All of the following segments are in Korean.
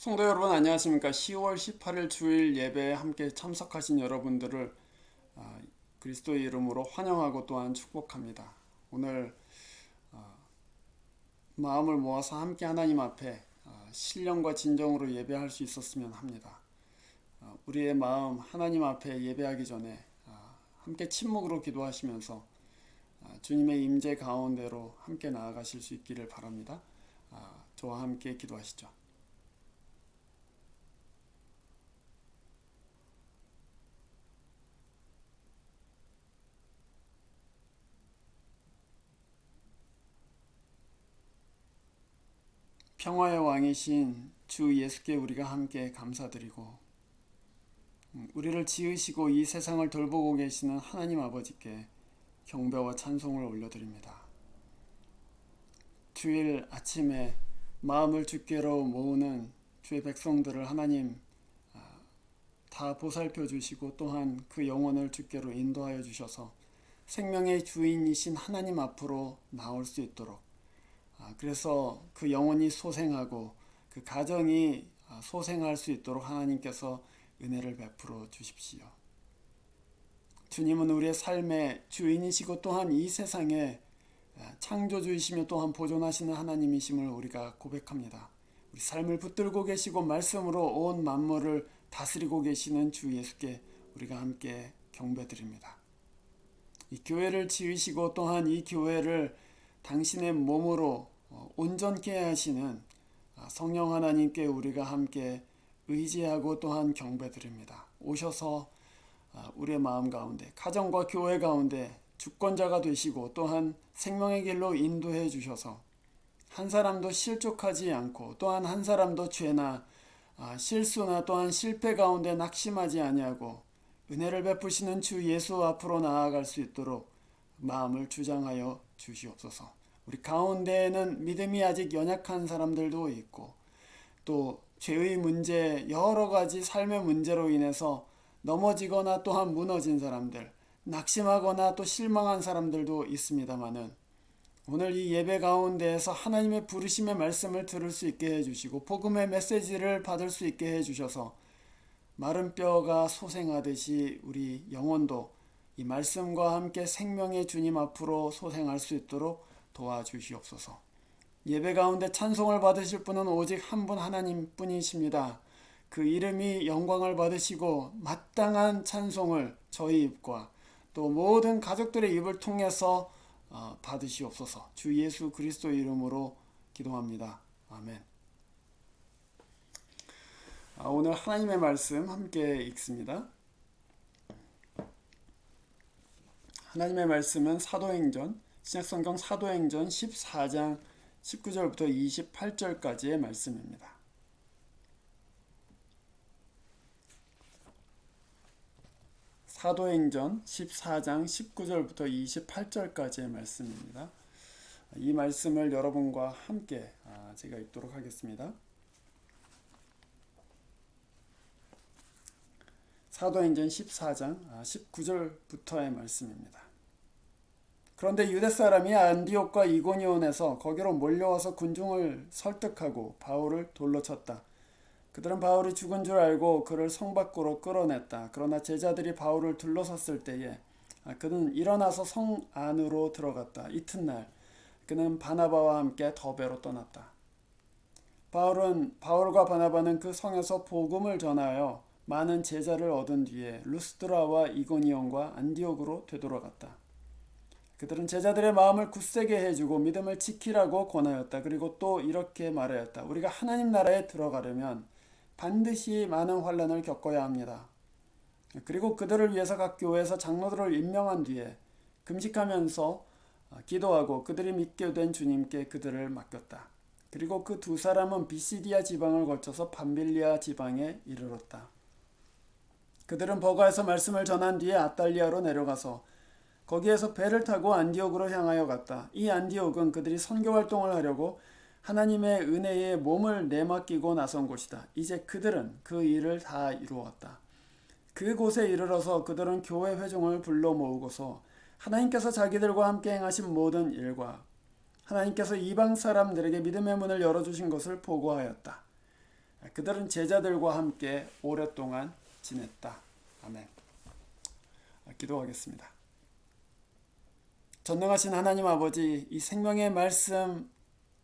성도 여러분 안녕하십니까? 10월 18일 주일 예배에 함께 참석하신 여러분들을 그리스도의 이름으로 환영하고 또한 축복합니다. 오늘 마음을 모아서 함께 하나님 앞에 신령과 진정으로 예배할 수 있었으면 합니다. 우리의 마음 하나님 앞에 예배하기 전에 함께 침묵으로 기도하시면서 주님의 임재 가운데로 함께 나아가실 수 있기를 바랍니다. 저와 함께 기도하시죠. 평화의 왕이신 주 예수께 우리가 함께 감사드리고 우리를 지으시고 이 세상을 돌보고 계시는 하나님 아버지께 경배와 찬송을 올려드립니다. 주일 아침에 마음을 주께로 모으는 주의 백성들을 하나님 다 보살펴 주시고 또한 그 영혼을 주께로 인도하여 주셔서 생명의 주인이신 하나님 앞으로 나올 수 있도록 그래서 그 영혼이 소생하고 그 가정이 소생할 수 있도록 하나님께서 은혜를 베풀어 주십시오. 주님은 우리의 삶의 주인이시고 또한 이 세상의 창조주이시며 또한 보존하시는 하나님이심을 우리가 고백합니다. 우리 삶을 붙들고 계시고 말씀으로 온 만물을 다스리고 계시는 주 예수께 우리가 함께 경배드립니다. 이 교회를 지으시고 또한 이 교회를 당신의 몸으로 온전케 하시는 성령 하나님께 우리가 함께 의지하고 또한 경배드립니다. 오셔서 우리의 마음 가운데 가정과 교회 가운데 주권자가 되시고 또한 생명의 길로 인도해 주셔서 한 사람도 실족하지 않고 또한 한 사람도 죄나 실수나 또한 실패 가운데 낙심하지 아니하고 은혜를 베푸시는 주 예수 앞으로 나아갈 수 있도록 마음을 주장하여 주시옵소서. 우리 가운데에는 믿음이 아직 연약한 사람들도 있고 또 죄의 문제 여러 가지 삶의 문제로 인해서 넘어지거나 또한 무너진 사람들 낙심하거나 또 실망한 사람들도 있습니다마는 오늘 이 예배 가운데에서 하나님의 부르심의 말씀을 들을 수 있게 해주시고 복음의 메시지를 받을 수 있게 해주셔서 마른 뼈가 소생하듯이 우리 영혼도 이 말씀과 함께 생명의 주님 앞으로 소생할 수 있도록 도와주시옵소서. 예배 가운데 찬송을 받으실 분은 오직 한 분 하나님 뿐이십니다. 그 이름이 영광을 받으시고 마땅한 찬송을 저희 입과 또 모든 가족들의 입을 통해서 받으시옵소서. 주 예수 그리스도 이름으로 기도합니다. 아멘. 오늘 하나님의 말씀 함께 읽습니다. 하나님의 말씀은 사도행전 신약성경 사도행전 14장 19절부터 28절까지의 말씀입니다. 사도행전 14장 19절부터 28절까지의 말씀입니다. 이 말씀을 여러분과 함께 제가 읽도록 하겠습니다. 사도행전 14장 19절부터의 말씀입니다. 그런데 유대 사람이 안디옥과 이고니온에서 거기로 몰려와서 군중을 설득하고 바울을 돌로 쳤다. 그들은 바울이 죽은 줄 알고 그를 성 밖으로 끌어냈다. 그러나 제자들이 바울을 둘러섰을 때에 그는 일어나서 성 안으로 들어갔다. 이튿날 그는 바나바와 함께 더베로 떠났다. 바울과 바나바는 그 성에서 복음을 전하여 많은 제자를 얻은 뒤에 루스드라와 이고니온과 안디옥으로 되돌아갔다. 그들은 제자들의 마음을 굳세게 해주고 믿음을 지키라고 권하였다. 그리고 또 이렇게 말하였다. 우리가 하나님 나라에 들어가려면 반드시 많은 환난을 겪어야 합니다. 그리고 그들을 위해서 각 교회에서 장로들을 임명한 뒤에 금식하면서 기도하고 그들이 믿게 된 주님께 그들을 맡겼다. 그리고 그 두 사람은 비시디아 지방을 거쳐서 밤빌리아 지방에 이르렀다. 그들은 버가에서 말씀을 전한 뒤에 아달리아로 내려가서 거기에서 배를 타고 안디옥으로 향하여 갔다. 이 안디옥은 그들이 선교 활동을 하려고 하나님의 은혜에 몸을 내맡기고 나선 곳이다. 이제 그들은 그 일을 다 이루었다. 그곳에 이르러서 그들은 교회 회중을 불러 모으고서 하나님께서 자기들과 함께 행하신 모든 일과 하나님께서 이방 사람들에게 믿음의 문을 열어주신 것을 보고하였다. 그들은 제자들과 함께 오랫동안 지냈다. 아멘. 기도하겠습니다. 전능하신 하나님 아버지, 이 생명의 말씀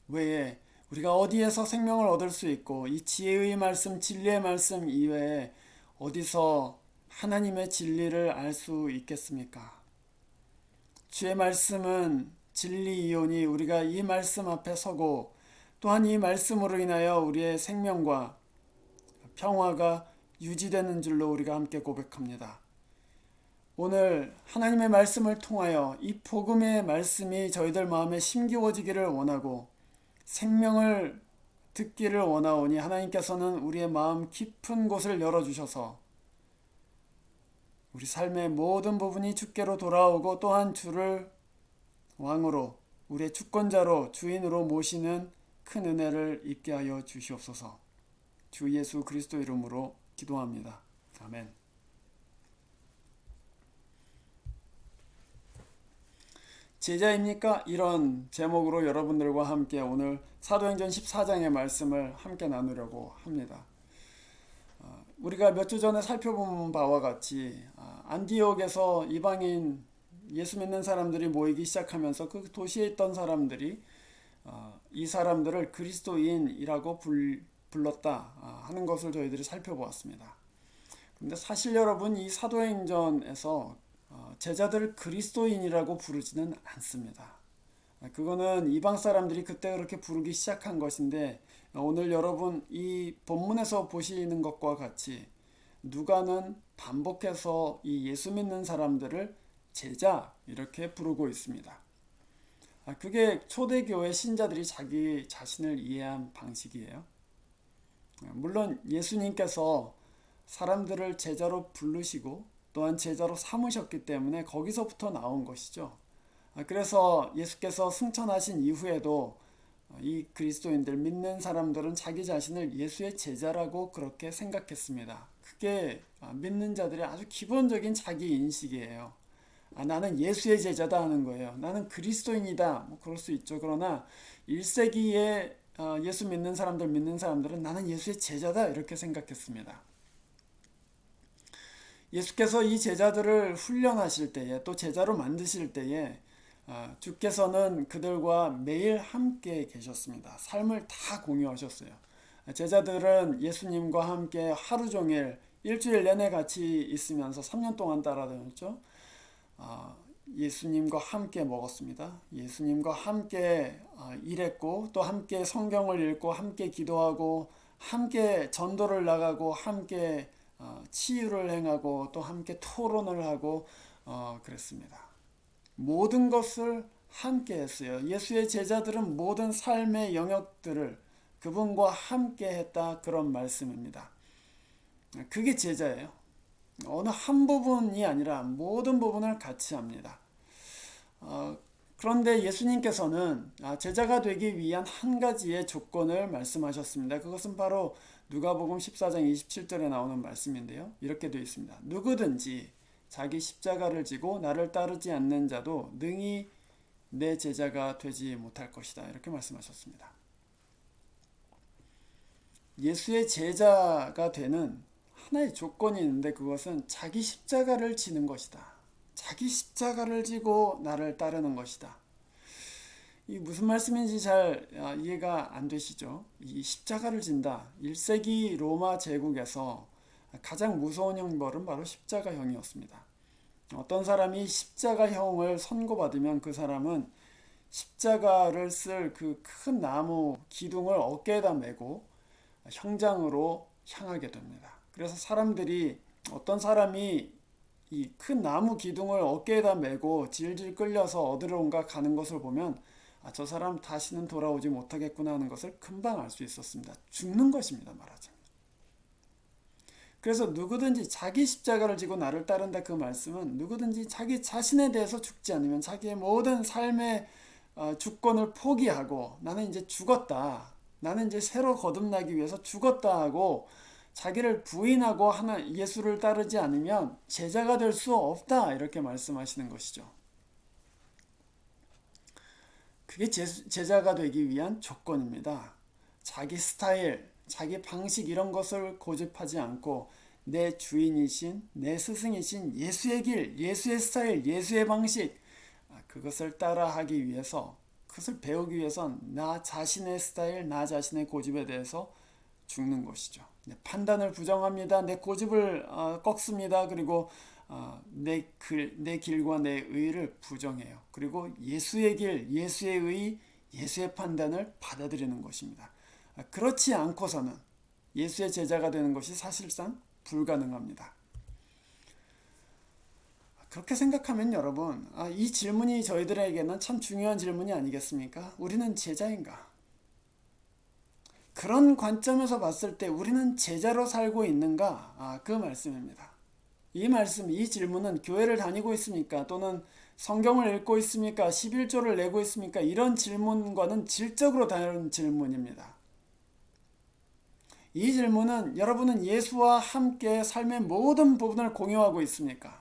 외에 우리가 어디에서 생명을 얻을 수 있고 이 지혜의 말씀, 진리의 말씀 이외에 어디서 하나님의 진리를 알 수 있겠습니까? 주의 말씀은 진리이오니 우리가 이 말씀 앞에 서고 또한 이 말씀으로 인하여 우리의 생명과 평화가 유지되는 줄로 우리가 함께 고백합니다. 오늘 하나님의 말씀을 통하여 이 복음의 말씀이 저희들 마음에 심기워지기를 원하고 생명을 듣기를 원하오니 하나님께서는 우리의 마음 깊은 곳을 열어주셔서 우리 삶의 모든 부분이 주께로 돌아오고 또한 주를 왕으로 우리의 주권자로 주인으로 모시는 큰 은혜를 입게 하여 주시옵소서. 주 예수 그리스도 이름으로 기도합니다. 아멘. 제자입니까? 이런 제목으로 여러분들과 함께 오늘 사도행전 14장의 말씀을 함께 나누려고 합니다. 우리가 몇 주 전에 살펴본 바와 같이 안디옥에서 이방인 예수 믿는 사람들이 모이기 시작하면서 그 도시에 있던 사람들이 이 사람들을 그리스도인이라고 불렀다 하는 것을 저희들이 살펴보았습니다. 그런데 사실 여러분, 이 사도행전에서 제자들을 그리스도인이라고 부르지는 않습니다. 그거는 이방 사람들이 그때 그렇게 부르기 시작한 것인데 오늘 여러분 이 본문에서 보시는 것과 같이 누가는 반복해서 이 예수 믿는 사람들을 제자 이렇게 부르고 있습니다. 그게 초대교회 신자들이 자기 자신을 이해한 방식이에요. 물론 예수님께서 사람들을 제자로 부르시고 또한 제자로 삼으셨기 때문에 거기서부터 나온 것이죠. 그래서 예수께서 승천하신 이후에도 이 그리스도인들 믿는 사람들은 자기 자신을 예수의 제자라고 그렇게 생각했습니다. 그게 믿는 자들의 아주 기본적인 자기 인식이에요. 나는 예수의 제자다 하는 거예요. 나는 그리스도인이다. 뭐 그럴 수 있죠. 그러나 1세기에 예수 믿는 사람들은 나는 예수의 제자다 이렇게 생각했습니다. 예수께서 이 제자들을 훈련하실 때에 또 제자로 만드실 때에 주께서는 그들과 매일 함께 계셨습니다. 삶을 다 공유하셨어요. 제자들은 예수님과 함께 하루 종일 일주일 내내 같이 있으면서 3년 동안 따라다녔죠. 예수님과 함께 먹었습니다. 예수님과 함께 일했고 또 함께 성경을 읽고 함께 기도하고 함께 전도를 나가고 함께 치유를 행하고 또 함께 토론을 하고 그랬습니다. 모든 것을 함께 했어요. 예수의 제자들은 모든 삶의 영역들을 그분과 함께 했다 그런 말씀입니다. 그게 제자예요. 어느 한 부분이 아니라 모든 부분을 같이 합니다. 그런데 예수님께서는 제자가 되기 위한 한 가지의 조건을 말씀하셨습니다. 그것은 바로 누가복음 14장 27절에 나오는 말씀인데요. 이렇게 되어 있습니다. 누구든지 자기 십자가를 지고 나를 따르지 않는 자도 능히 내 제자가 되지 못할 것이다. 이렇게 말씀하셨습니다. 예수의 제자가 되는 하나의 조건이 있는데 그것은 자기 십자가를 지는 것이다. 자기 십자가를 지고 나를 따르는 것이다. 이 무슨 말씀인지 잘 이해가 안 되시죠? 이 십자가를 진다. 1세기 로마 제국에서 가장 무서운 형벌은 바로 십자가형이었습니다. 어떤 사람이 십자가형을 선고받으면 그 사람은 십자가를 쓸 그 큰 나무 기둥을 어깨에다 메고 형장으로 향하게 됩니다. 그래서 사람들이 어떤 사람이 이 큰 나무 기둥을 어깨에다 메고 질질 끌려서 어디론가 가는 것을 보면 저 사람 다시는 돌아오지 못하겠구나 하는 것을 금방 알 수 있었습니다. 죽는 것입니다, 말하자면. 그래서 누구든지 자기 십자가를 지고 나를 따른다 그 말씀은 누구든지 자기 자신에 대해서 죽지 않으면 자기의 모든 삶의 주권을 포기하고 나는 이제 죽었다. 나는 이제 새로 거듭나기 위해서 죽었다 하고 자기를 부인하고 예수를 따르지 않으면 제자가 될 수 없다. 이렇게 말씀하시는 것이죠. 그게 제자가 되기 위한 조건입니다. 자기 스타일, 자기 방식 이런 것을 고집하지 않고 내 주인이신 내 스승이신 예수의 길, 예수의 스타일, 예수의 방식 그것을 따라하기 위해서 그것을 배우기 위해선 나 자신의 스타일, 나 자신의 고집에 대해서 죽는 것이죠. 내 판단을 부정합니다. 내 고집을 꺾습니다. 그리고 내 길과 내 의를 부정해요. 그리고 예수의 길, 예수의 의, 예수의 판단을 받아들이는 것입니다. 그렇지 않고서는 예수의 제자가 되는 것이 사실상 불가능합니다. 그렇게 생각하면 여러분, 이 질문이 저희들에게는 참 중요한 질문이 아니겠습니까? 우리는 제자인가? 그런 관점에서 봤을 때 우리는 제자로 살고 있는가? 그 말씀입니다. 이 질문은 교회를 다니고 있습니까? 또는 성경을 읽고 있습니까? 11조를 내고 있습니까? 이런 질문과는 질적으로 다른 질문입니다. 이 질문은 여러분은 예수와 함께 삶의 모든 부분을 공유하고 있습니까?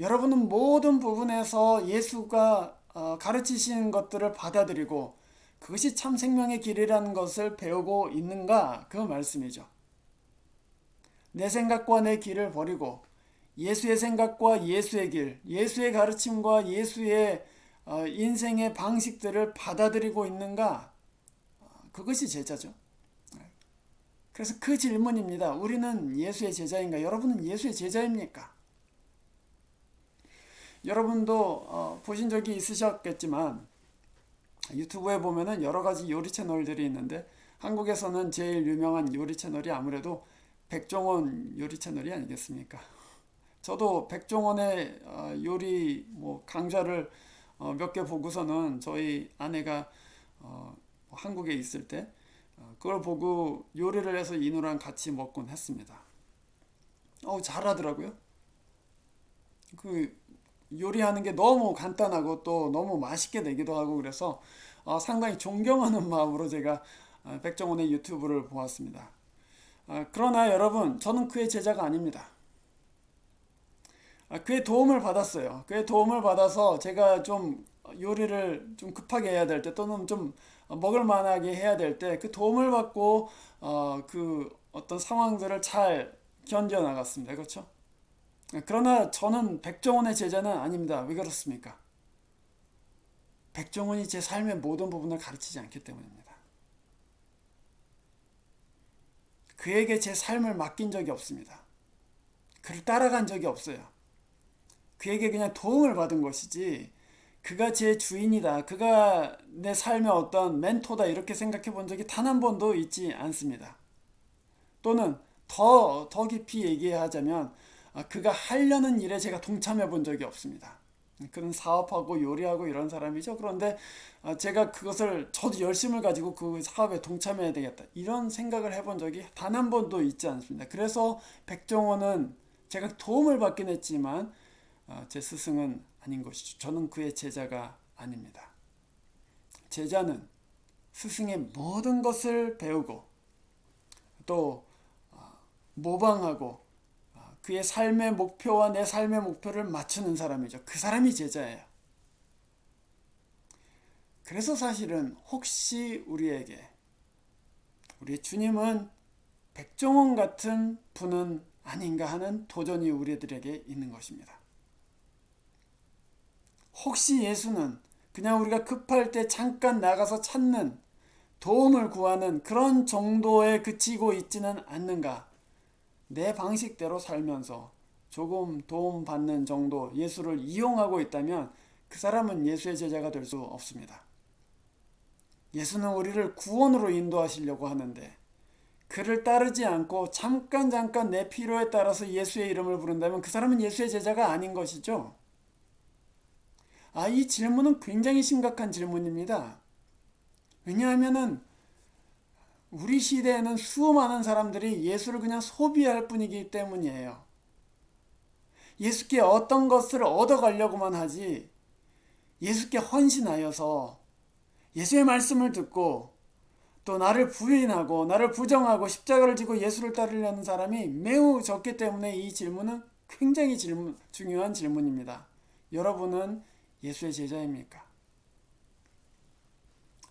여러분은 모든 부분에서 예수가 가르치신 것들을 받아들이고 그것이 참 생명의 길이라는 것을 배우고 있는가? 그 말씀이죠. 내 생각과 내 길을 버리고 예수의 생각과 예수의 길, 예수의 가르침과 예수의 인생의 방식들을 받아들이고 있는가? 그것이 제자죠. 그래서 그 질문입니다. 우리는 예수의 제자인가? 여러분은 예수의 제자입니까? 여러분도 보신 적이 있으셨겠지만 유튜브에 보면은 여러 가지 요리 채널들이 있는데 한국에서는 제일 유명한 요리 채널이 아무래도 백종원 요리 채널이 아니겠습니까? 저도 백종원의 요리 강좌를 몇 개 보고서는 저희 아내가 한국에 있을 때 그걸 보고 요리를 해서 이누랑 같이 먹곤 했습니다. 잘하더라고요. 그 요리하는 게 너무 간단하고 또 너무 맛있게 되기도 하고 그래서 상당히 존경하는 마음으로 제가 백종원의 유튜브를 보았습니다. 그러나 여러분, 저는 그의 제자가 아닙니다. 그의 도움을 받았어요. 그의 도움을 받아서 제가 좀 요리를 좀 급하게 해야 될 때 또는 좀 먹을 만하게 해야 될 때 그 도움을 받고 그 어떤 상황들을 잘 견뎌 나갔습니다. 그렇죠? 그러나 저는 백종원의 제자는 아닙니다. 왜 그렇습니까? 백종원이 제 삶의 모든 부분을 가르치지 않기 때문입니다. 그에게 제 삶을 맡긴 적이 없습니다. 그를 따라간 적이 없어요. 그에게 그냥 도움을 받은 것이지 그가 제 주인이다. 그가 내 삶의 어떤 멘토다. 이렇게 생각해 본 적이 단 한 번도 있지 않습니다. 또는 더 깊이 얘기하자면 그가 하려는 일에 제가 동참해 본 적이 없습니다. 그는 사업하고 요리하고 이런 사람이죠. 그런데 제가 그것을 저도 열심을 가지고 그 사업에 동참해야 되겠다. 이런 생각을 해본 적이 단 한 번도 있지 않습니다. 그래서 백종원은 제가 도움을 받긴 했지만 제 스승은 아닌 것이죠. 저는 그의 제자가 아닙니다. 제자는 스승의 모든 것을 배우고 또 모방하고 그의 삶의 목표와 내 삶의 목표를 맞추는 사람이죠. 그 사람이 제자예요. 그래서 사실은 혹시 우리에게 우리 주님은 백종원 같은 분은 아닌가 하는 도전이 우리들에게 있는 것입니다. 혹시 예수는 그냥 우리가 급할 때 잠깐 나가서 찾는 도움을 구하는 그런 정도에 그치고 있지는 않는가? 내 방식대로 살면서 조금 도움받는 정도 예수를 이용하고 있다면 그 사람은 예수의 제자가 될 수 없습니다. 예수는 우리를 구원으로 인도하시려고 하는데 그를 따르지 않고 잠깐 내 필요에 따라서 예수의 이름을 부른다면 그 사람은 예수의 제자가 아닌 것이죠. 이 질문은 굉장히 심각한 질문입니다. 왜냐하면은 우리 시대에는 수많은 사람들이 예수를 그냥 소비할 뿐이기 때문이에요. 예수께 어떤 것을 얻어가려고만 하지 예수께 헌신하여서 예수의 말씀을 듣고 또 나를 부인하고 나를 부정하고 십자가를 지고 예수를 따르려는 사람이 매우 적기 때문에 이 질문은 굉장히 중요한 질문입니다. 여러분은 예수의 제자입니까?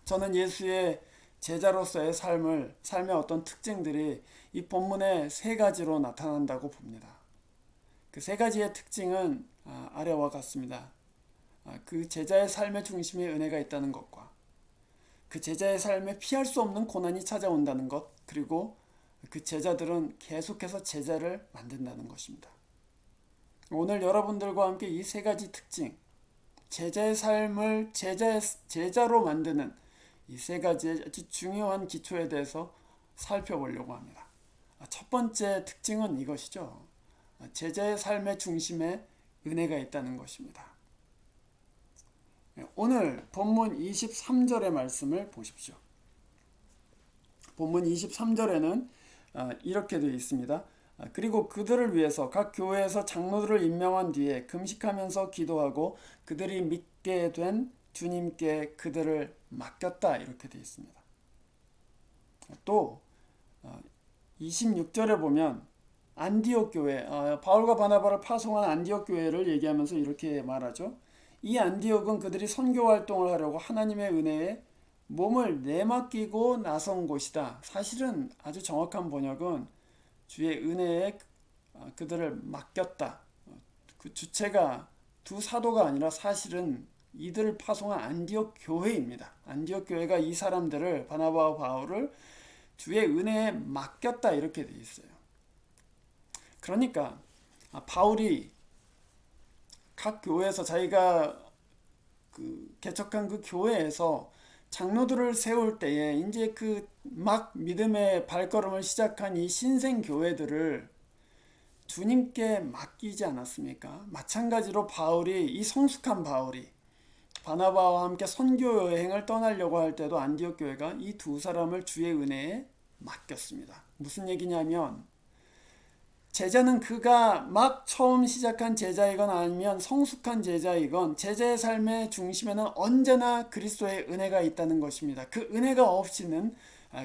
저는 예수의 제자로서의 삶의 어떤 특징들이 이 본문의 세 가지로 나타난다고 봅니다. 그 세 가지의 특징은 아래와 같습니다. 그 제자의 삶의 중심에 은혜가 있다는 것과 그 제자의 삶에 피할 수 없는 고난이 찾아온다는 것, 그리고 그 제자들은 계속해서 제자를 만든다는 것입니다. 오늘 여러분들과 함께 이 세 가지 특징, 제자의 삶을 제자로 만드는 이 세 가지의 아주 중요한 기초에 대해서 살펴보려고 합니다. 첫 번째 특징은 이것이죠. 제자의 삶의 중심에 은혜가 있다는 것입니다. 오늘 본문 23절의 말씀을 보십시오. 본문 23절에는 이렇게 되어 있습니다. 그리고 그들을 위해서 각 교회에서 장로들을 임명한 뒤에 금식하면서 기도하고 그들이 믿게 된 주님께 그들을 맡겼다, 이렇게 되어 있습니다. 또 26절에 보면 안디옥 교회, 바울과 바나바를 파송한 안디옥 교회를 얘기하면서 이렇게 말하죠. 이 안디옥은 그들이 선교 활동을 하려고 하나님의 은혜에 몸을 내맡기고 나선 곳이다. 사실은 아주 정확한 번역은 주의 은혜에 그들을 맡겼다. 그 주체가 두 사도가 아니라 사실은 이들을 파송한 안디옥 교회입니다. 안디옥 교회가 이 사람들을, 바나바와 바울을 주의 은혜에 맡겼다, 이렇게 되어 있어요. 그러니까 바울이 각 교회에서 자기가 개척한 그 교회에서 장로들을 세울 때에 이제 그 막 믿음의 발걸음을 시작한 이 신생 교회들을 주님께 맡기지 않았습니까? 마찬가지로 바울이, 이 성숙한 바울이 바나바와 함께 선교 여행을 떠나려고 할 때도 안디옥 교회가 이 두 사람을 주의 은혜에 맡겼습니다. 무슨 얘기냐면 제자는 그가 막 처음 시작한 제자이건 아니면 성숙한 제자이건 제자의 삶의 중심에는 언제나 그리스도의 은혜가 있다는 것입니다. 그 은혜가 없이는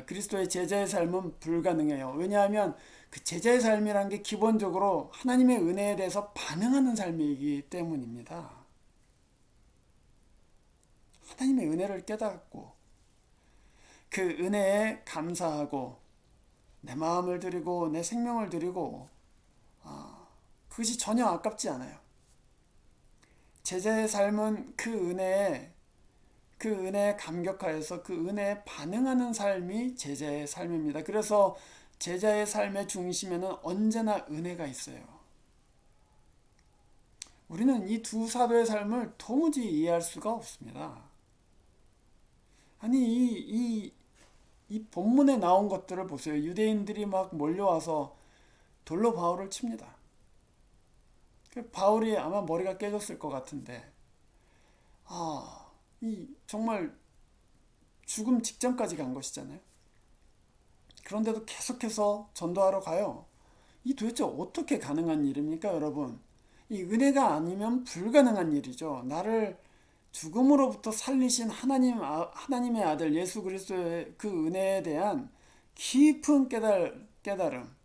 그리스도의 제자의 삶은 불가능해요. 왜냐하면 그 제자의 삶이란 게 기본적으로 하나님의 은혜에 대해서 반응하는 삶이기 때문입니다. 하나님의 은혜를 깨닫고 그 은혜에 감사하고 내 마음을 드리고 내 생명을 드리고 그것이 전혀 아깝지 않아요. 제자의 삶은 그 은혜에 감격하여서 그 은혜에 반응하는 삶이 제자의 삶입니다. 그래서 제자의 삶의 중심에는 언제나 은혜가 있어요. 우리는 이 두 사도의 삶을 도무지 이해할 수가 없습니다. 아니 이 본문에 나온 것들을 보세요. 유대인들이 막 몰려와서 돌로 바울을 칩니다. 바울이 아마 머리가 깨졌을 것 같은데, 이 정말 죽음 직전까지 간 것이잖아요. 그런데도 계속해서 전도하러 가요. 이 도대체 어떻게 가능한 일입니까, 여러분? 이 은혜가 아니면 불가능한 일이죠. 나를 죽음으로부터 살리신 하나님의 아들 예수 그리스도의 그 은혜에 대한 깊은 깨달음,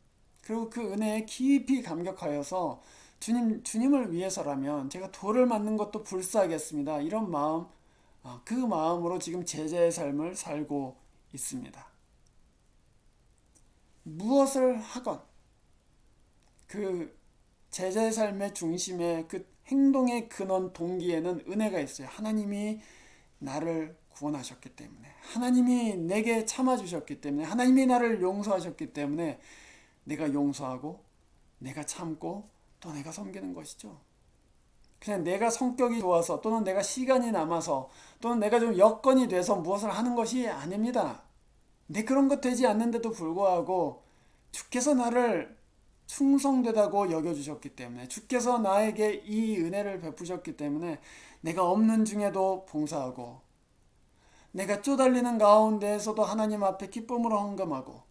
그리고 그 은혜에 깊이 감격하여서 주님을 위해서라면 제가 돌을 맞는 것도 불사하겠습니다. 이런 마음, 그 마음으로 지금 제자의 삶을 살고 있습니다. 무엇을 하건 그 제자의 삶의 중심에 그 행동의 근원 동기에는 은혜가 있어요. 하나님이 나를 구원하셨기 때문에, 하나님이 내게 참아주셨기 때문에, 하나님이 나를 용서하셨기 때문에 내가 용서하고 내가 참고 또 내가 섬기는 것이죠. 그냥 내가 성격이 좋아서 또는 내가 시간이 남아서 또는 내가 좀 여건이 돼서 무엇을 하는 것이 아닙니다. 내 그런 것 되지 않는데도 불구하고 주께서 나를 충성되다고 여겨주셨기 때문에, 주께서 나에게 이 은혜를 베푸셨기 때문에 내가 없는 중에도 봉사하고, 내가 쪼달리는 가운데에서도 하나님 앞에 기쁨으로 헌금하고,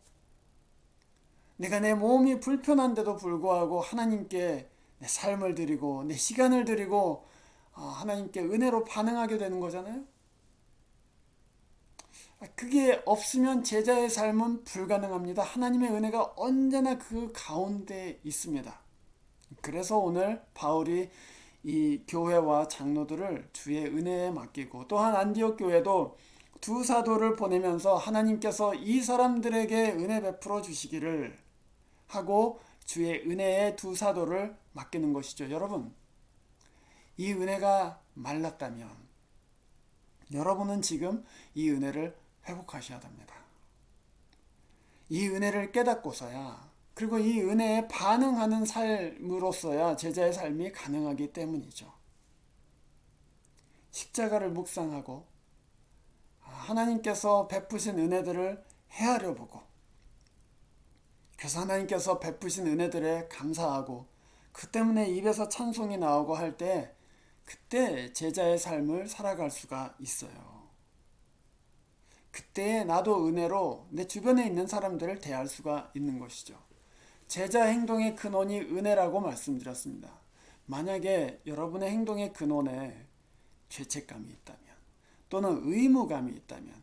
내가 내 몸이 불편한데도 불구하고 하나님께 내 삶을 드리고 내 시간을 드리고 하나님께 은혜로 반응하게 되는 거잖아요. 그게 없으면 제자의 삶은 불가능합니다. 하나님의 은혜가 언제나 그 가운데 있습니다. 그래서 오늘 바울이 이 교회와 장로들을 주의 은혜에 맡기고, 또한 안디옥 교회도 두 사도를 보내면서 하나님께서 이 사람들에게 은혜 베풀어 주시기를 하고 주의 은혜의 두 사도를 맡기는 것이죠. 여러분, 이 은혜가 말랐다면 여러분은 지금 이 은혜를 회복하셔야 합니다. 이 은혜를 깨닫고서야, 그리고 이 은혜에 반응하는 삶으로서야 제자의 삶이 가능하기 때문이죠. 십자가를 묵상하고 하나님께서 베푸신 은혜들을 헤아려 보고, 그래서 하나님께서 베푸신 은혜들에 감사하고 그 때문에 입에서 찬송이 나오고 할 때, 그때 제자의 삶을 살아갈 수가 있어요. 그때 나도 은혜로 내 주변에 있는 사람들을 대할 수가 있는 것이죠. 제자 행동의 근원이 은혜라고 말씀드렸습니다. 만약에 여러분의 행동의 근원에 죄책감이 있다면, 또는 의무감이 있다면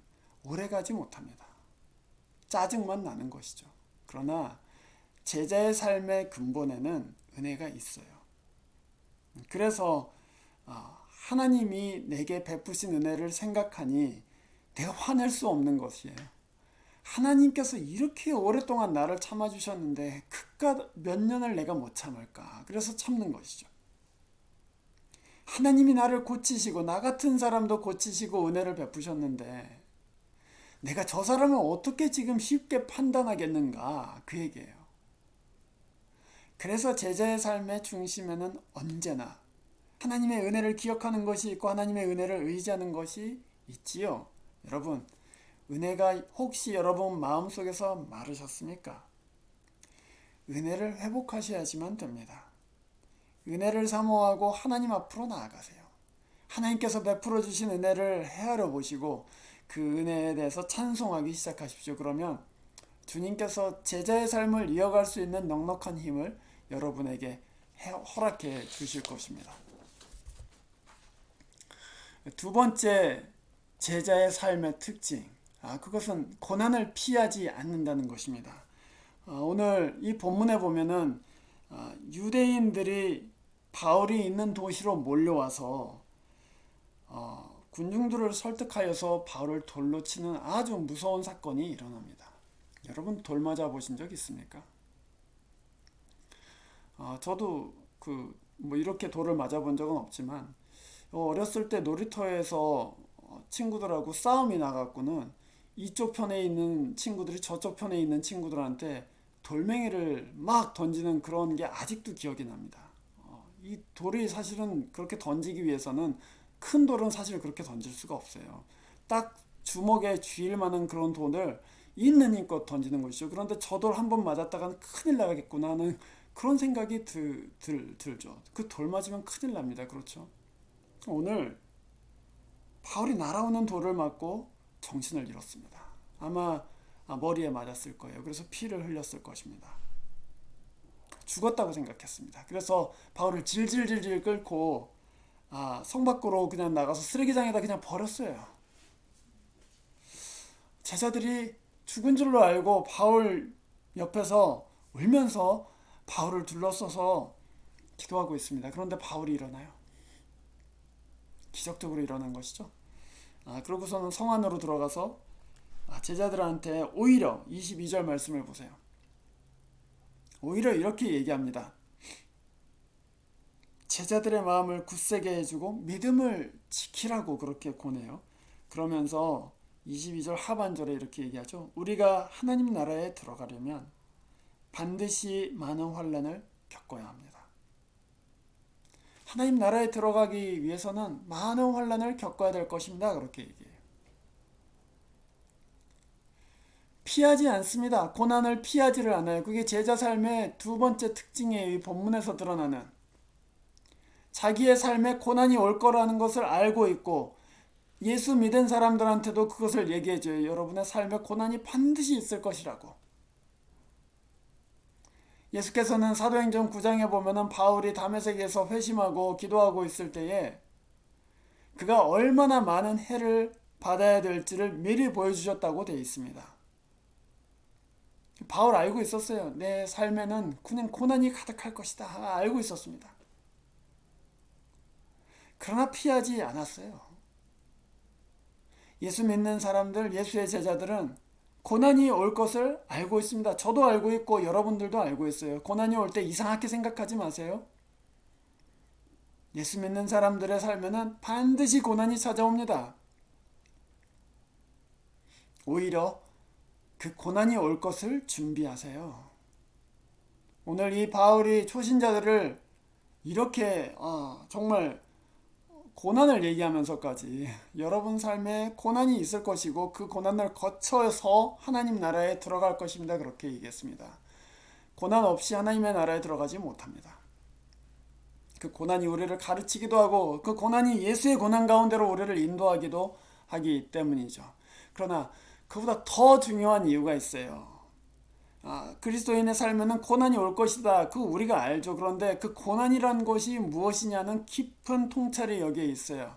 오래가지 못합니다. 짜증만 나는 것이죠. 그러나 제자의 삶의 근본에는 은혜가 있어요. 그래서 하나님이 내게 베푸신 은혜를 생각하니 내가 화낼 수 없는 것이에요. 하나님께서 이렇게 오랫동안 나를 참아주셨는데 그깟 몇 년을 내가 못 참을까? 그래서 참는 것이죠. 하나님이 나를 고치시고 나 같은 사람도 고치시고 은혜를 베푸셨는데 내가 저 사람을 어떻게 지금 쉽게 판단하겠는가? 그 얘기예요. 그래서 제자의 삶의 중심에는 언제나 하나님의 은혜를 기억하는 것이 있고 하나님의 은혜를 의지하는 것이 있지요. 여러분, 은혜가 혹시 여러분 마음속에서 마르셨습니까? 은혜를 회복하셔야지만 됩니다. 은혜를 사모하고 하나님 앞으로 나아가세요. 하나님께서 베풀어 주신 은혜를 헤아려 보시고 그 은혜에 대해서 찬송하기 시작하십시오. 그러면 주님께서 제자의 삶을 이어갈 수 있는 넉넉한 힘을 여러분에게 허락해 주실 것입니다. 두 번째, 제자의 삶의 특징. 그것은 고난을 피하지 않는다는 것입니다. 오늘 이 본문에 보면은 유대인들이 바울이 있는 도시로 몰려와서 군중들을 설득하여서 바울을 돌로 치는 아주 무서운 사건이 일어납니다. 여러분 돌 맞아 보신 적 있습니까? 저도 이렇게 돌을 맞아 본 적은 없지만 어렸을 때 놀이터에서 친구들하고 싸움이 나갖고는 이쪽 편에 있는 친구들이 저쪽 편에 있는 친구들한테 돌멩이를 막 던지는 그런 게 아직도 기억이 납니다. 이 돌이 사실은 그렇게 던지기 위해서는 큰 돌은 사실 그렇게 던질 수가 없어요. 딱 주먹에 쥐일 만한 그런 돌을 있는 힘껏 던지는 것이죠. 그런데 저 돌 한 번 맞았다가는 큰일 나겠구나 하는 그런 생각이 들죠. 그 돌 맞으면 큰일 납니다. 그렇죠? 오늘 바울이 날아오는 돌을 맞고 정신을 잃었습니다. 아마 머리에 맞았을 거예요. 그래서 피를 흘렸을 것입니다. 죽었다고 생각했습니다. 그래서 바울을 질질질질 끌고 성 밖으로 그냥 나가서 쓰레기장에다 그냥 버렸어요. 제자들이 죽은 줄로 알고 바울 옆에서 울면서 바울을 둘러싸서 기도하고 있습니다. 그런데 바울이 일어나요. 기적적으로 일어난 것이죠. 그러고서는 성 안으로 들어가서 제자들한테 오히려 22절 말씀을 보세요. 오히려 이렇게 얘기합니다. 제자들의 마음을 굳세게 해주고 믿음을 지키라고 그렇게 권해요. 그러면서 22절 하반절에 이렇게 얘기하죠. 우리가 하나님 나라에 들어가려면 반드시 많은 환난을 겪어야 합니다. 하나님 나라에 들어가기 위해서는 많은 환난을 겪어야 될 것입니다. 그렇게 얘기해요. 피하지 않습니다. 고난을 피하지를 않아요. 그게 제자 삶의 두 번째 특징이에요. 이 본문에서 드러나는. 자기의 삶에 고난이 올 거라는 것을 알고 있고 예수 믿은 사람들한테도 그것을 얘기해줘요. 여러분의 삶에 고난이 반드시 있을 것이라고. 예수께서는 사도행전 9장에 보면은 바울이 다메섹에서 회심하고 기도하고 있을 때에 그가 얼마나 많은 해를 받아야 될지를 미리 보여주셨다고 되어 있습니다. 바울 알고 있었어요. 내 삶에는 그냥 고난이 가득할 것이다. 알고 있었습니다. 그러나 피하지 않았어요. 예수 믿는 사람들, 예수의 제자들은 고난이 올 것을 알고 있습니다. 저도 알고 있고 여러분들도 알고 있어요. 고난이 올 때 이상하게 생각하지 마세요. 예수 믿는 사람들의 삶에는 반드시 고난이 찾아옵니다. 오히려 그 고난이 올 것을 준비하세요. 오늘 이 바울이 초신자들을 이렇게 정말 고난을 얘기하면서까지 여러분 삶에 고난이 있을 것이고 그 고난을 거쳐서 하나님 나라에 들어갈 것입니다. 그렇게 얘기했습니다. 고난 없이 하나님의 나라에 들어가지 못합니다. 그 고난이 우리를 가르치기도 하고 그 고난이 예수의 고난 가운데로 우리를 인도하기도 하기 때문이죠. 그러나 그보다 더 중요한 이유가 있어요. 그리스도인의 삶에는 고난이 올 것이다. 그 우리가 알죠. 그런데 그 고난이란 것이 무엇이냐는 깊은 통찰이 여기에 있어요.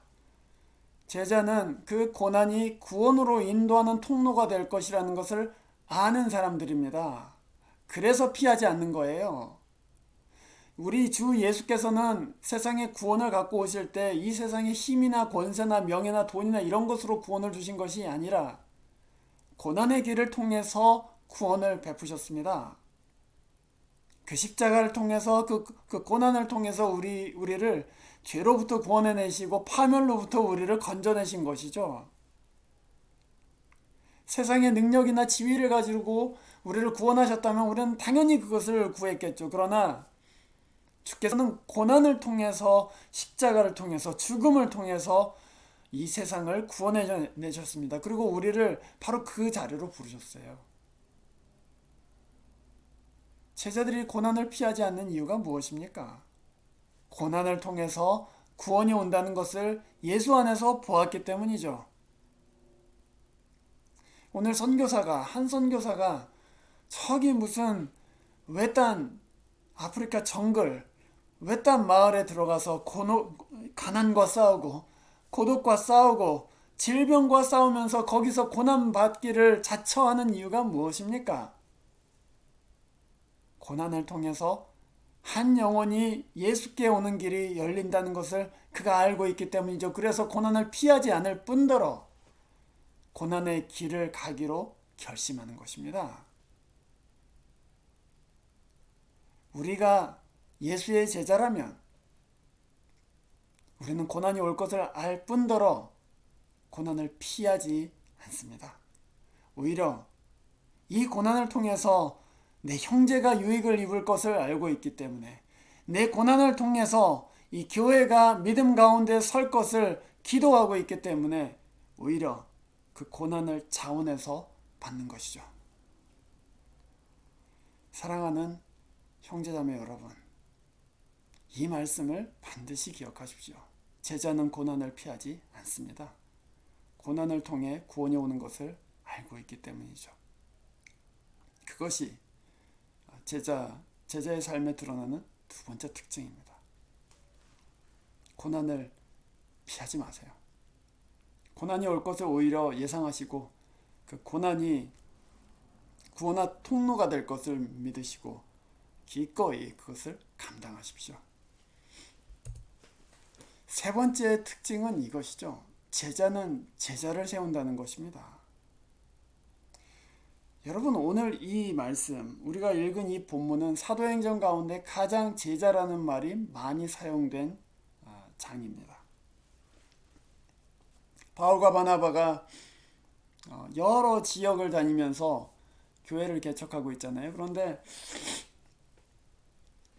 제자는 그 고난이 구원으로 인도하는 통로가 될 것이라는 것을 아는 사람들입니다. 그래서 피하지 않는 거예요. 우리 주 예수께서는 세상에 구원을 갖고 오실 때 이 세상의 힘이나 권세나 명예나 돈이나 이런 것으로 구원을 주신 것이 아니라 고난의 길을 통해서 구원을 베푸셨습니다. 그 십자가를 통해서 그 고난을 통해서 우리를 죄로부터 구원해내시고 파멸로부터 우리를 건져내신 것이죠. 세상의 능력이나 지위를 가지고 우리를 구원하셨다면 우리는 당연히 그것을 구했겠죠. 그러나 주께서는 고난을 통해서 십자가를 통해서 죽음을 통해서 이 세상을 구원해내셨습니다. 그리고 우리를 바로 그 자리로 부르셨어요. 제자들이 고난을 피하지 않는 이유가 무엇입니까? 고난을 통해서 구원이 온다는 것을 예수 안에서 보았기 때문이죠. 오늘 한 선교사가 저기 무슨 외딴 아프리카 정글, 외딴 마을에 들어가서 가난과 싸우고 고독과 싸우고 질병과 싸우면서 거기서 고난받기를 자처하는 이유가 무엇입니까? 고난을 통해서 한 영혼이 예수께 오는 길이 열린다는 것을 그가 알고 있기 때문이죠. 그래서 고난을 피하지 않을 뿐더러 고난의 길을 가기로 결심하는 것입니다. 우리가 예수의 제자라면 우리는 고난이 올 것을 알 뿐더러 고난을 피하지 않습니다. 오히려 이 고난을 통해서 내 형제가 유익을 입을 것을 알고 있기 때문에 내 고난을 통해서 이 교회가 믿음 가운데 설 것을 기도하고 있기 때문에 오히려 그 고난을 자원해서 받는 것이죠. 사랑하는 형제자매 여러분, 이 말씀을 반드시 기억하십시오. 제자는 고난을 피하지 않습니다. 고난을 통해 구원이 오는 것을 알고 있기 때문이죠. 그것이 제자의 삶에 드러나는 두 번째 특징입니다. 고난을 피하지 마세요. 고난이 올 것을 오히려 예상하시고 그 고난이 구원의 통로가 될 것을 믿으시고 기꺼이 그것을 감당하십시오. 세 번째 특징은 이것이죠. 제자는 제자를 세운다는 것입니다. 여러분, 오늘 이 말씀, 우리가 읽은 이 본문은 사도행전 가운데 가장 제자라는 말이 많이 사용된 장입니다. 바울과 바나바가 여러 지역을 다니면서 교회를 개척하고 있잖아요. 그런데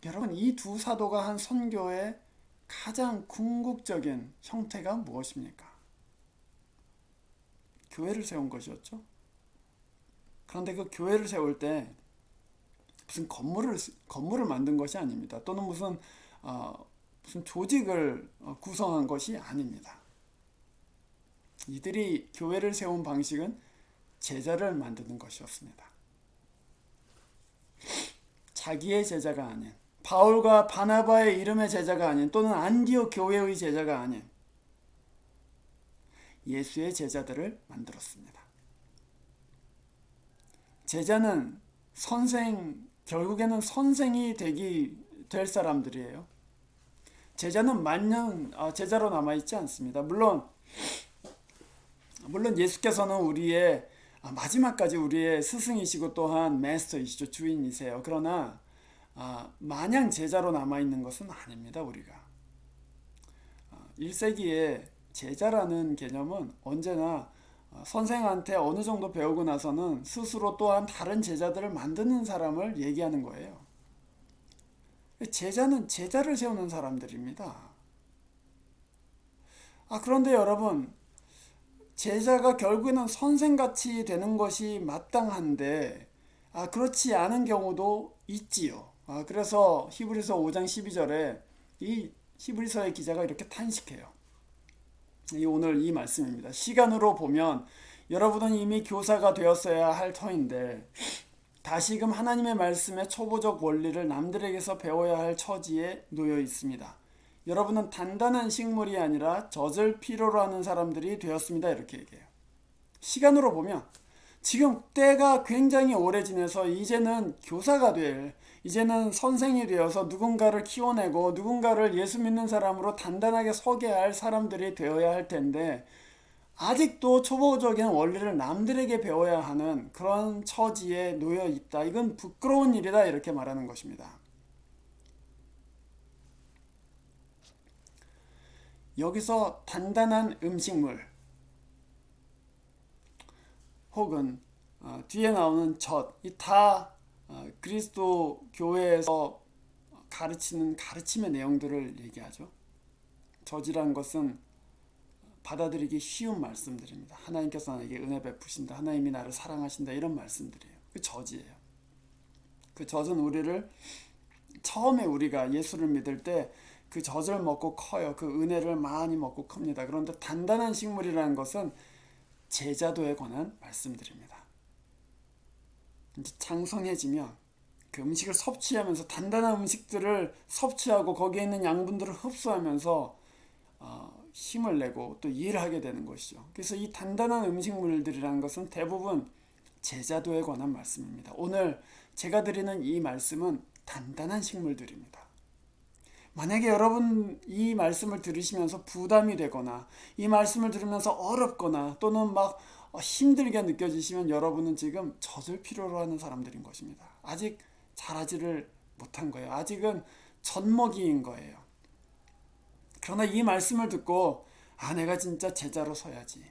여러분, 이 두 사도가 한 선교의 가장 궁극적인 형태가 무엇입니까? 교회를 세운 것이었죠. 그런데 그 교회를 세울 때 무슨 건물을 만든 것이 아닙니다. 또는 무슨 조직을 구성한 것이 아닙니다. 이들이 교회를 세운 방식은 제자를 만드는 것이었습니다. 자기의 제자가 아닌, 바울과 바나바의 이름의 제자가 아닌, 또는 안디옥 교회의 제자가 아닌 예수의 제자들을 만들었습니다. 제자는 결국에는 선생이 될 사람들이에요. 제자는 만년 제자로 남아있지 않습니다. 물론 물론 예수께서는 우리의 마지막까지 우리의 스승이시고 또한 마스터이시죠. 주인이세요. 그러나 마냥 제자로 남아있는 것은 아닙니다. 우리가 1세기에 제자라는 개념은 언제나 선생한테 어느 정도 배우고 나서는 스스로 또한 다른 제자들을 만드는 사람을 얘기하는 거예요. 제자는 제자를 세우는 사람들입니다. 그런데 여러분, 제자가 결국에는 선생같이 되는 것이 마땅한데 그렇지 않은 경우도 있지요. 그래서 히브리서 5장 12절에 이 히브리서의 기자가 이렇게 탄식해요. 오늘 이 말씀입니다. 시간으로 보면 여러분은 이미 교사가 되었어야 할 터인데 다시금 하나님의 말씀의 초보적 원리를 남들에게서 배워야 할 처지에 놓여 있습니다. 여러분은 단단한 식물이 아니라 젖을 필요로 하는 사람들이 되었습니다. 이렇게 얘기해요. 시간으로 보면 지금 때가 굉장히 오래 지내서 이제는 교사가 이제는 선생이 되어서 누군가를 키워내고 누군가를 예수 믿는 사람으로 단단하게 서게 할 사람들이 되어야 할 텐데 아직도 초보적인 원리를 남들에게 배워야 하는 그런 처지에 놓여 있다. 이건 부끄러운 일이다. 이렇게 말하는 것입니다. 여기서 단단한 음식물 혹은 뒤에 나오는 젖, 이 다 그리스도 교회에서 가르치는 가르침의 내용들을 얘기하죠. 젖이란 것은 받아들이기 쉬운 말씀들입니다. 하나님께서 나에게 은혜 베푸신다. 하나님이 나를 사랑하신다. 이런 말씀들이에요. 그 젖이에요. 그 젖은 우리를 처음에 우리가 예수를 믿을 때 그 젖을 먹고 커요. 그 은혜를 많이 먹고 큽니다. 그런데 단단한 식물이라는 것은 제자도에 관한 말씀들입니다. 이제 장성해지면 그 음식을 섭취하면서 단단한 음식들을 섭취하고 거기에 있는 양분들을 흡수하면서 힘을 내고 또 일을 하게 되는 것이죠. 그래서 이 단단한 음식물들이라는 것은 대부분 제자도에 관한 말씀입니다. 오늘 제가 드리는 이 말씀은 단단한 식물들입니다. 만약에 여러분 이 말씀을 들으시면서 부담이 되거나 이 말씀을 들으면서 어렵거나 또는 막 힘들게 느껴지시면 여러분은 지금 젖을 필요로 하는 사람들인 것입니다. 아직 자라지를 못한 거예요. 아직은 젖먹이인 거예요. 그러나 이 말씀을 듣고 내가 진짜 제자로 서야지.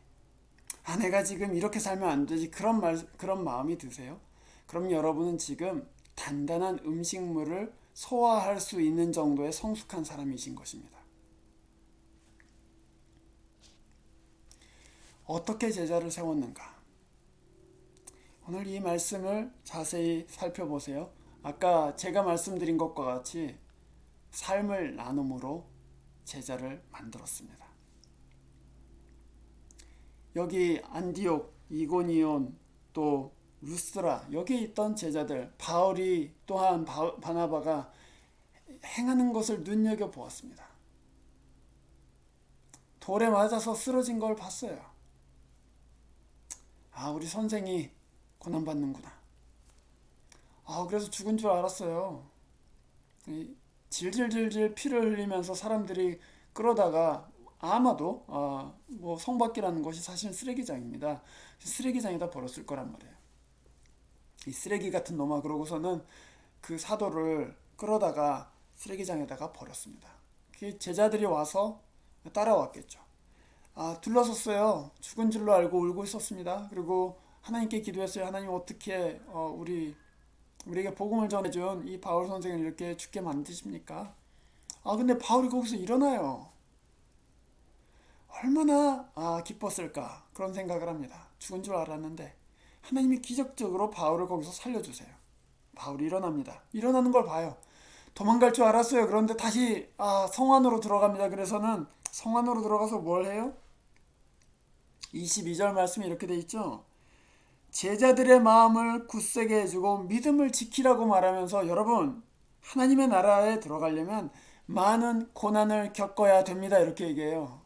내가 지금 이렇게 살면 안 되지. 그런 마음이 드세요? 그럼 여러분은 지금 단단한 음식물을 소화할 수 있는 정도의 성숙한 사람이신 것입니다. 어떻게 제자를 세웠는가? 오늘 이 말씀을 자세히 살펴보세요. 아까 제가 말씀드린 것과 같이 삶을 나눔으로 제자를 만들었습니다. 여기 안디옥, 이고니온, 또 루스드라 여기 있던 제자들, 바울이 또한 바나바가 행하는 것을 눈여겨보았습니다. 돌에 맞아서 쓰러진 걸 봤어요. 우리 선생이 고난받는구나. 그래서 죽은 줄 알았어요. 질질질질 피를 흘리면서 사람들이 끌어다가 아마도 뭐 성밖이라는 것이 사실 쓰레기장입니다. 쓰레기장에다 버렸을 거란 말이에요. 이 쓰레기 같은 놈아 그러고서는 그 사도를 끌어다가 쓰레기장에다가 버렸습니다. 그 제자들이 와서 따라왔겠죠. 둘러섰어요. 죽은 줄로 알고 울고 있었습니다. 그리고 하나님께 기도했어요. 하나님 어떻게 우리에게 복음을 전해준 이 바울 선생을 이렇게 죽게 만드십니까? 근데 바울이 거기서 일어나요. 얼마나 기뻤을까 그런 생각을 합니다. 죽은 줄 알았는데 하나님이 기적적으로 바울을 거기서 살려주세요. 바울이 일어납니다. 일어나는 걸 봐요. 도망갈 줄 알았어요. 그런데 다시 성 안으로 들어갑니다. 그래서는 성 안으로 들어가서 뭘 해요? 22절 말씀이 이렇게 돼 있죠. 제자들의 마음을 굳세게 해주고 믿음을 지키라고 말하면서 여러분 하나님의 나라에 들어가려면 많은 고난을 겪어야 됩니다. 이렇게 얘기해요.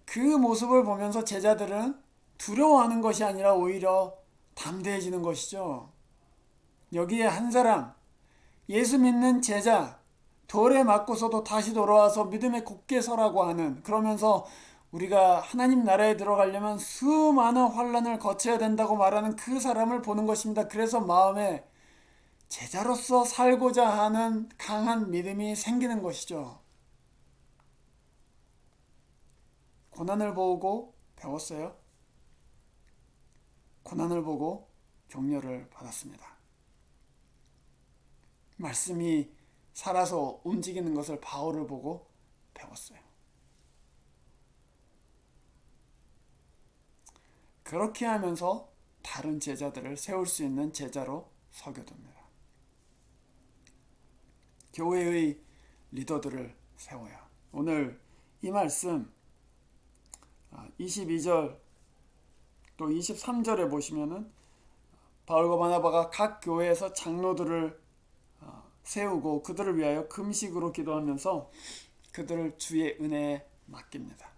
그 모습을 보면서 제자들은 두려워하는 것이 아니라 오히려 담대해지는 것이죠. 여기에 한 사람, 예수 믿는 제자, 돌에 맞고서도 다시 돌아와서 믿음에 굳게 서라고 하는, 그러면서 우리가 하나님 나라에 들어가려면 수많은 환난을 거쳐야 된다고 말하는 그 사람을 보는 것입니다. 그래서 마음에 제자로서 살고자 하는 강한 믿음이 생기는 것이죠. 고난을 보고 배웠어요. 고난을 보고 격려를 받았습니다. 말씀이 살아서 움직이는 것을 바울을 보고 배웠어요. 그렇게 하면서 다른 제자들을 세울 수 있는 제자로 서겨둡니다. 교회의 리더들을 세워요. 오늘 이 말씀 22절 또 23절에 보시면은 바울과 바나바가 각 교회에서 장로들을 세우고 그들을 위하여 금식으로 기도하면서 그들을 주의 은혜에 맡깁니다.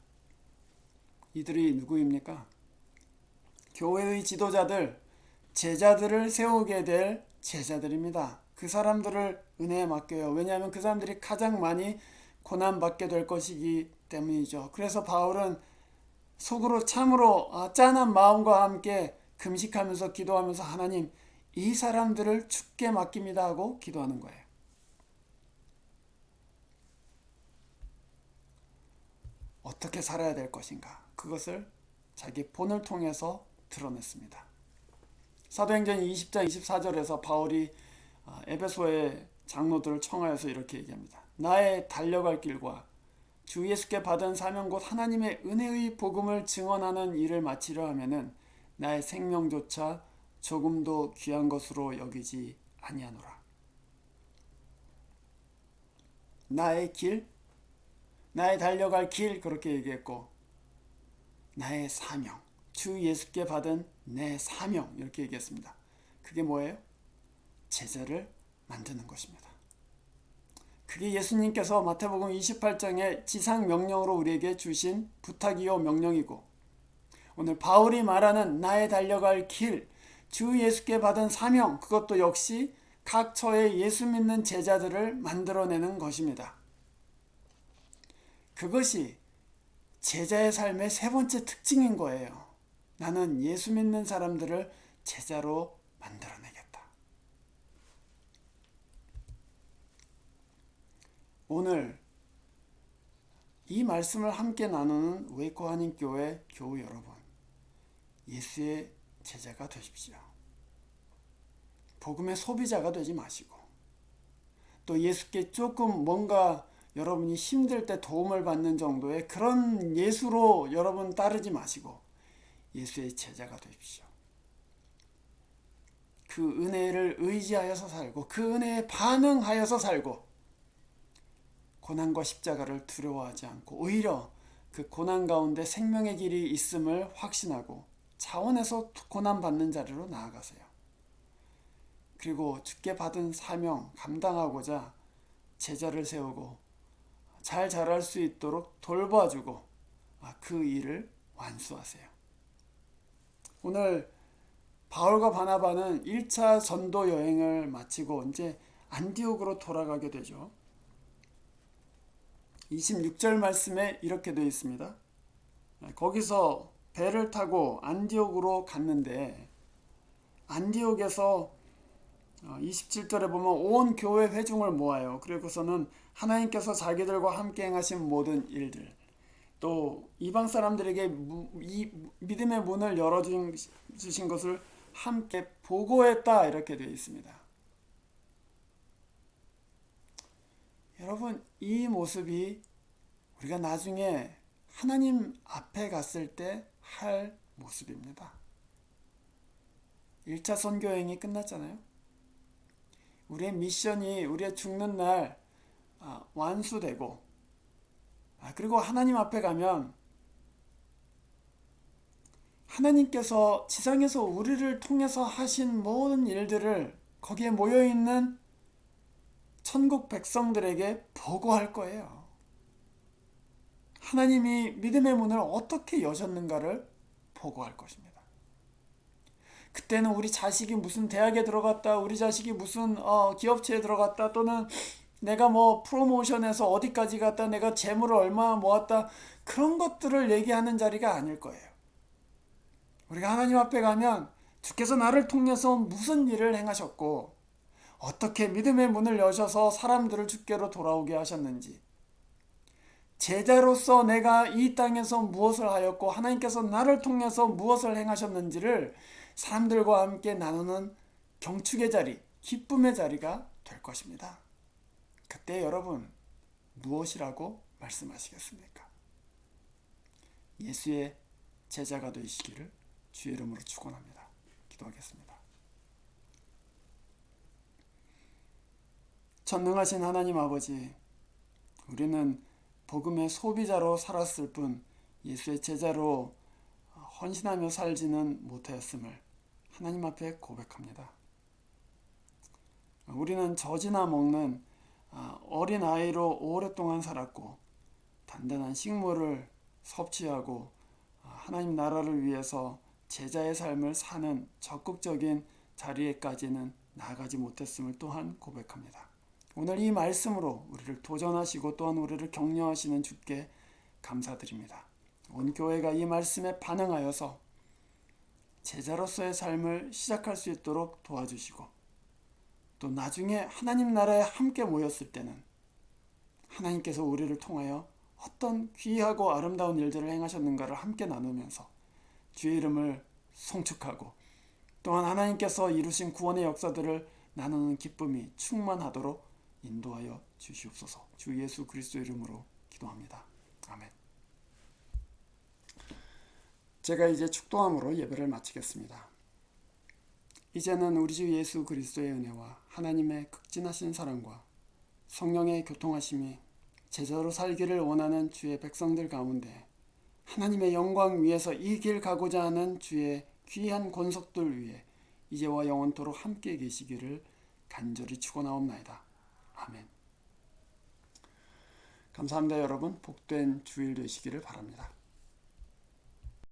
이들이 누구입니까? 교회의 지도자들, 제자들을 세우게 될 제자들입니다. 그 사람들을 은혜에 맡겨요. 왜냐하면 그 사람들이 가장 많이 고난받게 될 것이기 때문이죠. 그래서 바울은 속으로 참으로 짠한 마음과 함께 금식하면서 기도하면서 하나님, 이 사람들을 주께 맡깁니다 하고 기도하는 거예요. 어떻게 살아야 될 것인가? 그것을 자기 본을 통해서 드러냈습니다. 사도행전 20장 24절에서 바울이 에베소의 장로들을 청하여서 이렇게 얘기합니다. 나의 달려갈 길과 주 예수께 받은 사명 곧 하나님의 은혜의 복음을 증언하는 일을 마치려 하면은 나의 생명조차 조금도 귀한 것으로 여기지 아니하노라. 나의 길, 나의 달려갈 길 그렇게 얘기했고 나의 사명, 주 예수께 받은 내 사명 이렇게 얘기했습니다. 그게 뭐예요? 제자를 만드는 것입니다. 그게 예수님께서 마태복음 28장의 지상 명령으로 우리에게 주신 부탁이요 명령이고 오늘 바울이 말하는 나의 달려갈 길, 주 예수께 받은 사명 그것도 역시 각 처의 예수 믿는 제자들을 만들어내는 것입니다. 그것이 제자의 삶의 세 번째 특징인 거예요. 나는 예수 믿는 사람들을 제자로 만들어내겠다. 오늘 이 말씀을 함께 나누는 웨이코 한인교회 교우 여러분, 예수의 제자가 되십시오. 복음의 소비자가 되지 마시고 또 예수께 조금 뭔가 여러분이 힘들 때 도움을 받는 정도의 그런 예수로 여러분 따르지 마시고 예수의 제자가 되십시오. 그 은혜를 의지하여서 살고 그 은혜에 반응하여서 살고 고난과 십자가를 두려워하지 않고 오히려 그 고난 가운데 생명의 길이 있음을 확신하고 차원에서 고난받는 자리로 나아가세요. 그리고 주께 받은 사명 감당하고자 제자를 세우고 잘 자랄 수 있도록 돌봐주고 그 일을 완수하세요. 오늘 바울과 바나바는 1차 전도 여행을 마치고 이제 안디옥으로 돌아가게 되죠. 26절 말씀에 이렇게 되어 있습니다. 거기서 배를 타고 안디옥으로 갔는데 안디옥에서 27절에 보면 온 교회 회중을 모아요. 그리고서는 하나님께서 자기들과 함께 행하신 모든 일들 또 이방 사람들에게 이 믿음의 문을 열어주신 것을 함께 보고했다 이렇게 되어 있습니다. 여러분 이 모습이 우리가 나중에 하나님 앞에 갔을 때 할 모습입니다. 1차 선교여행이 끝났잖아요. 우리의 미션이 우리의 죽는 날 완수되고 그리고 하나님 앞에 가면 하나님께서 지상에서 우리를 통해서 하신 모든 일들을 거기에 모여있는 천국 백성들에게 보고할 거예요. 하나님이 믿음의 문을 어떻게 여셨는가를 보고할 것입니다. 그때는 우리 자식이 무슨 대학에 들어갔다, 우리 자식이 무슨 기업체에 들어갔다, 또는 내가 뭐 프로모션에서 어디까지 갔다, 내가 재물을 얼마나 모았다, 그런 것들을 얘기하는 자리가 아닐 거예요. 우리가 하나님 앞에 가면 주께서 나를 통해서 무슨 일을 행하셨고 어떻게 믿음의 문을 여셔서 사람들을 주께로 돌아오게 하셨는지, 제자로서 내가 이 땅에서 무엇을 하였고 하나님께서 나를 통해서 무엇을 행하셨는지를 사람들과 함께 나누는 경축의 자리, 기쁨의 자리가 될 것입니다. 그때 여러분 무엇이라고 말씀하시겠습니까? 예수의 제자가 되시기를 주의 이름으로 축원합니다. 기도하겠습니다. 전능하신 하나님 아버지, 우리는 복음의 소비자로 살았을 뿐 예수의 제자로 헌신하며 살지는 못하였음을 하나님 앞에 고백합니다. 우리는 젖이나 먹는 어린 아이로 오랫동안 살았고 단단한 식물을 섭취하고 하나님 나라를 위해서 제자의 삶을 사는 적극적인 자리에까지는 나아가지 못했음을 또한 고백합니다. 오늘 이 말씀으로 우리를 도전하시고 또한 우리를 격려하시는 주께 감사드립니다. 온 교회가 이 말씀에 반응하여서 제자로서의 삶을 시작할 수 있도록 도와주시고, 또 나중에 하나님 나라에 함께 모였을 때는 하나님께서 우리를 통하여 어떤 귀하고 아름다운 일들을 행하셨는가를 함께 나누면서 주의 이름을 송축하고 또한 하나님께서 이루신 구원의 역사들을 나누는 기쁨이 충만하도록 인도하여 주시옵소서. 주 예수 그리스도 이름으로 기도합니다. 아멘. 제가 이제 축도함으로 예배를 마치겠습니다. 이제는 우리 주 예수 그리스도의 은혜와 하나님의 극진하신 사랑과 성령의 교통하심이 제자로 살기를 원하는 주의 백성들 가운데 하나님의 영광 위에서 이 길 가고자 하는 주의 귀한 권속들 위에 이제와 영원토록 함께 계시기를 간절히 축원하옵나이다. 아멘. 감사합니다. 여러분, 복된 주일 되시기를 바랍니다.